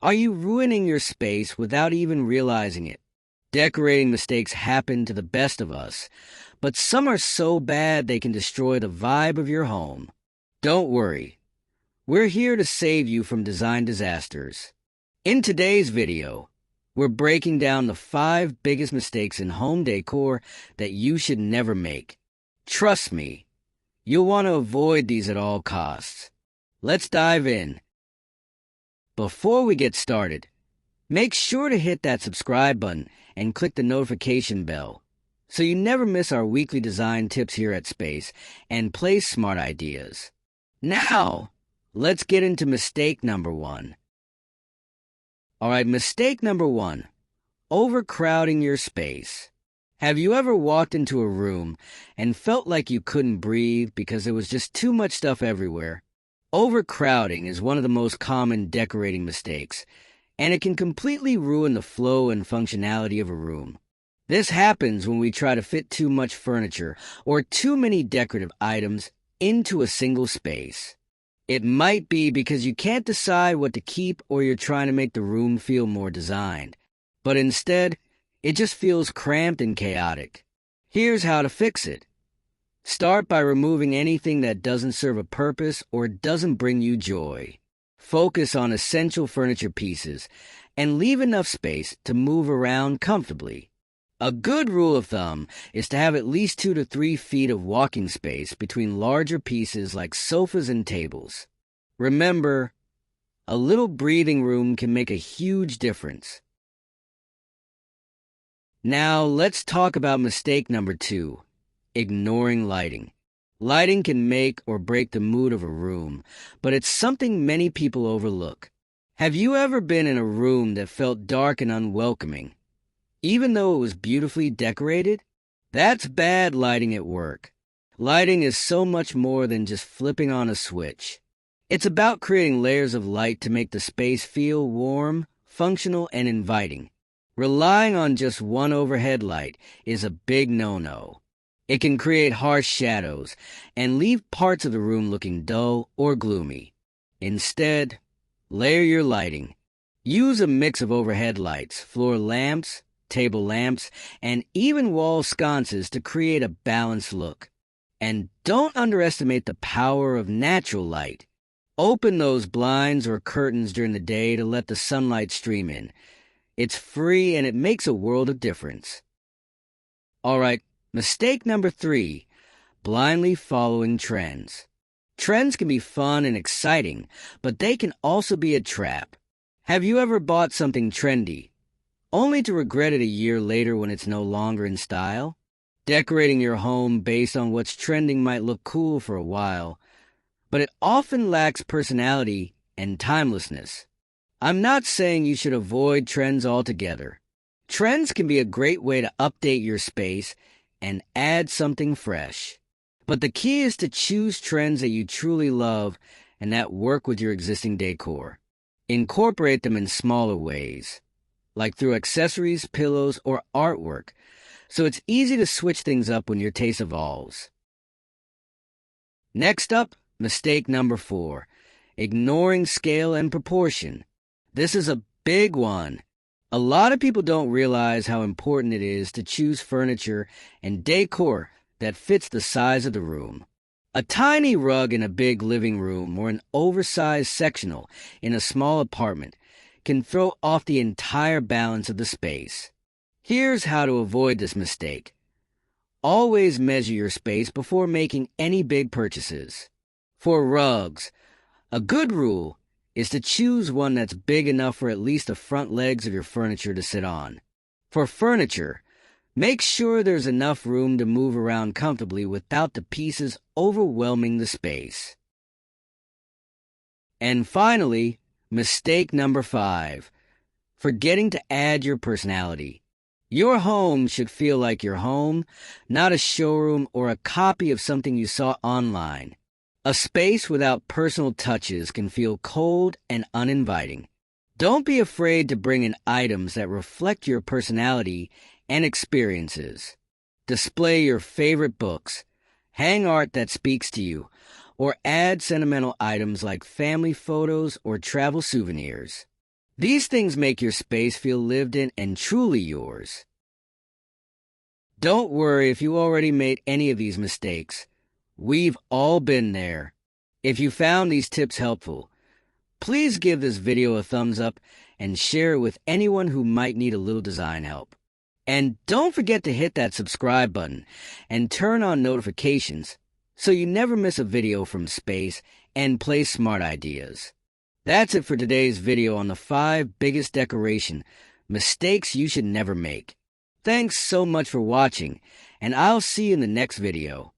Are you ruining your space without even realizing it? Decorating mistakes happen to the best of us, but some are so bad they can destroy the vibe of your home. Don't worry. We're here to save you from design disasters. In today's video, we're breaking down the 5 biggest mistakes in home decor that you should never make. Trust me, you'll want to avoid these at all costs. Let's dive in. Before we get started, make sure to hit that subscribe button and click the notification bell so you never miss our weekly design tips here at Space and Place Smart Ideas. Now, let's get into mistake number 1. Alright, mistake number 1, overcrowding your space. Have you ever walked into a room and felt like you couldn't breathe because there was just too much stuff everywhere? Overcrowding is one of the most common decorating mistakes, and it can completely ruin the flow and functionality of a room. This happens when we try to fit too much furniture or too many decorative items into a single space. It might be because you can't decide what to keep or you're trying to make the room feel more designed, but instead, it just feels cramped and chaotic. Here's how to fix it. Start by removing anything that doesn't serve a purpose or doesn't bring you joy. Focus on essential furniture pieces and leave enough space to move around comfortably. A good rule of thumb is to have at least 2 to 3 feet of walking space between larger pieces like sofas and tables. Remember, a little breathing room can make a huge difference. Now let's talk about mistake number 2. Ignoring lighting. Lighting can make or break the mood of a room, but it's something many people overlook. Have you ever been in a room that felt dark and unwelcoming, even though it was beautifully decorated? That's bad lighting at work. Lighting is so much more than just flipping on a switch. It's about creating layers of light to make the space feel warm, functional, and inviting. Relying on just one overhead light is a big no-no. It can create harsh shadows and leave parts of the room looking dull or gloomy. Instead, layer your lighting. Use a mix of overhead lights, floor lamps, table lamps, and even wall sconces to create a balanced look. And don't underestimate the power of natural light. Open those blinds or curtains during the day to let the sunlight stream in. It's free and it makes a world of difference. Alright, mistake number 3, blindly following trends. Trends can be fun and exciting, but they can also be a trap. Have you ever bought something trendy, only to regret it a year later when it's no longer in style? Decorating your home based on what's trending might look cool for a while, but it often lacks personality and timelessness. I'm not saying you should avoid trends altogether. Trends can be a great way to update your space and add something fresh. But the key is to choose trends that you truly love and that work with your existing decor. Incorporate them in smaller ways, like through accessories, pillows, or artwork, so it's easy to switch things up when your taste evolves. Next up, mistake number 4, ignoring scale and proportion. This is a big one. A lot of people don't realize how important it is to choose furniture and decor that fits the size of the room. A tiny rug in a big living room or an oversized sectional in a small apartment can throw off the entire balance of the space. Here's how to avoid this mistake. Always measure your space before making any big purchases. For rugs, a good rule is to choose one that's big enough for at least the front legs of your furniture to sit on. For furniture, make sure there's enough room to move around comfortably without the pieces overwhelming the space. And finally, mistake number 5, forgetting to add your personality. Your home should feel like your home, not a showroom or a copy of something you saw online. A space without personal touches can feel cold and uninviting. Don't be afraid to bring in items that reflect your personality and experiences. Display your favorite books, hang art that speaks to you, or add sentimental items like family photos or travel souvenirs. These things make your space feel lived in and truly yours. Don't worry if you already made any of these mistakes. We've all been there. If you found these tips helpful, please give this video a thumbs up and share it with anyone who might need a little design help. And don't forget to hit that subscribe button and turn on notifications so you never miss a video from space and Play Smart Ideas. That's it for today's video on the 5 biggest decoration mistakes you should never make. Thanks so much for watching, and I'll see you in the next video.